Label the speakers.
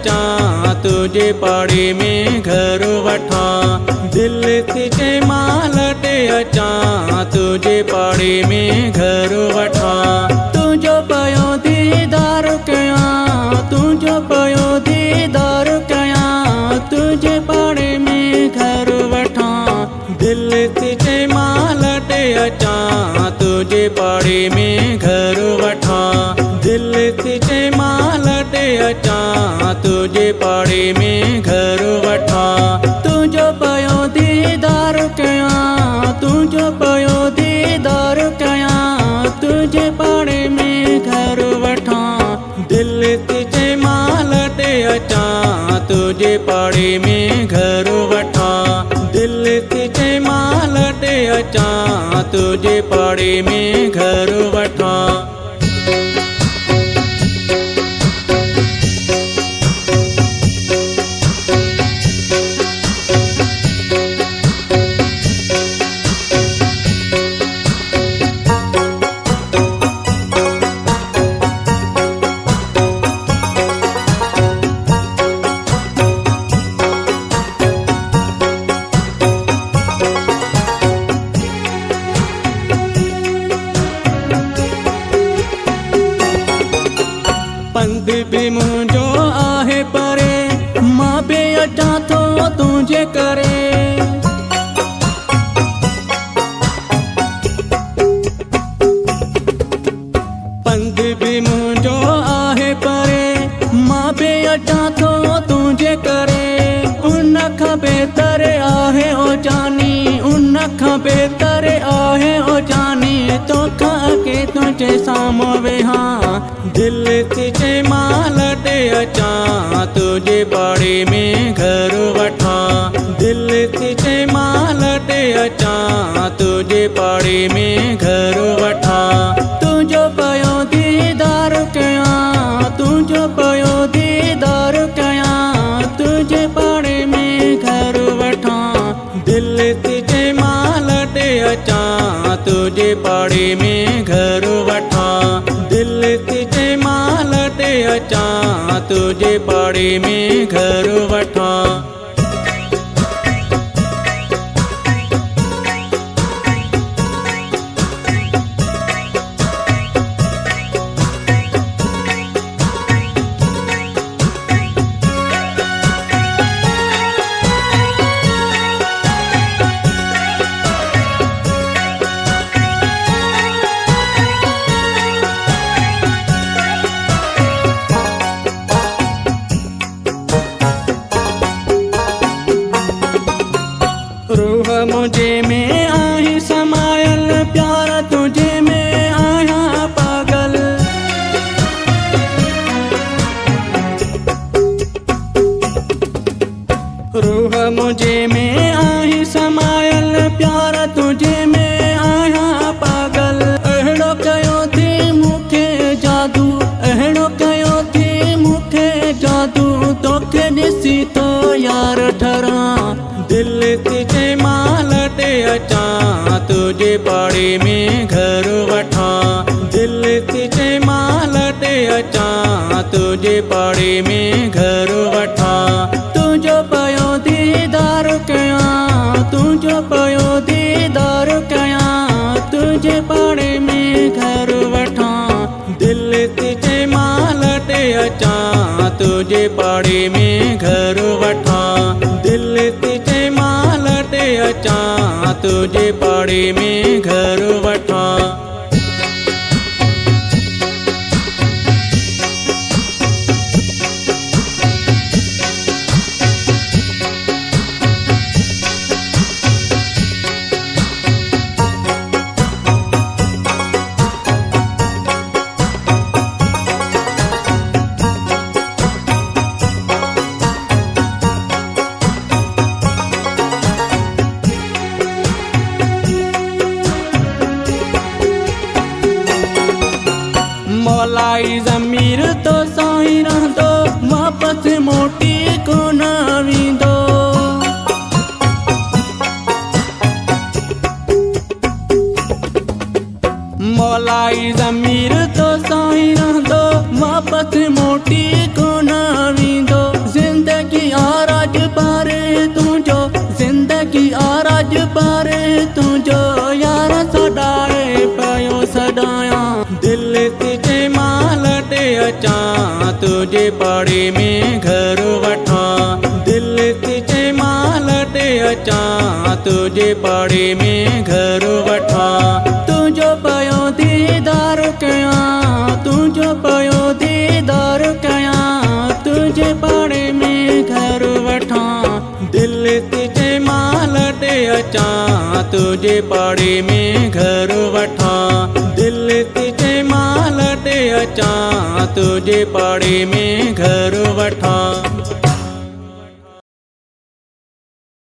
Speaker 1: अचा तुझे पाड़े में घर वठा। दिल तुझे मालटे अचा तुझे पाड़े में घर वठा। तुझो पयो दीदार कया तुझो पयो दीदार कया तुझे पाड़े में घर वठा। दिल तुझे मालटे अचा तुझे पाड़े में घर वठा। दिल तुझे मालटे अचा तुझे पाड़े में घर वठा। तुझो पयो दीदार कया तुझो पयो दीदार कया तुझे पाड़े में घर वठा। दिल तुझे मालटे अचा तुझे पाड़े में घर वठा। दिल तुझे मालटे अचा तुझे पाड़े में घर वठा। पंध भी मुझो आहे परे मां बे अचा तो तुझे करे। पंध भी मुझो आहे परे मां बे अचा तो तुझे करे। उन खां बेहतर आहे ओ जानी उन खां बेहतर आहे ओ जानी तोखा के तुझे साम्हूं वेहा। दिल तुझे मालटे अचा तुझे पाड़े में घर वठा। दिल तुझे मालटे अचा तुझे पाड़े में घर वठा। तुझो पयो दीदार कया तुझो पयो दीदार कया तुझे पाड़े में घर वठा। दिल तुझे मालटे अचा तुझे पाड़े में घर वठा। दिल तुझे मालटे अचा तुझे पाड़े में घर वठा। रूह मुझे में आही समायल प्यार तुझे में आया पागल। रूह मुझे में आही समायल प्यार तुझे में आया पागल। अहिड़ो कयो थी मूंखे जादू अहिड़ो कयो थी मूंखे जादू तोखे ॾिसी तो यार ठरा। दिल तुझे मालटे अचा तुझे पाड़े में घर वठा। दिल तुझे मालटे अचा तुझे पाड़े में घर वठा। तुझो पयो दीदार कया तुझो पयो दीदार कया तुझे पाड़े में घर वठा। दिल तुझे मालटे अचा तुझे पाड़े में घर वठा। दिल तुझे मालटे अचा तुझे पाड़े में घर वठा। मौलाई ज़मीर तो साईं रहंदो वापस मोटी कोन वींदो। मौलाई ज़मीर तो साईं रहंदो वापस मोटी कोन वींदो। अज पर तुझो यार सदाए पयो सदाया दिल तुझे माल दे अचा तुझे पाड़े में घर वठा दिल तुझे माल दे अचा तुझे पाड़े में घर वठा तुझो पयो दीदार कया तुझो पयो दीदार कया तुझे पाड़े में घर वठा दिल तुझे माल दे अचा तुझे पाड़े में घर वठा दिल तुझे माल दे अचा तुझे पाड़े में घर वठा।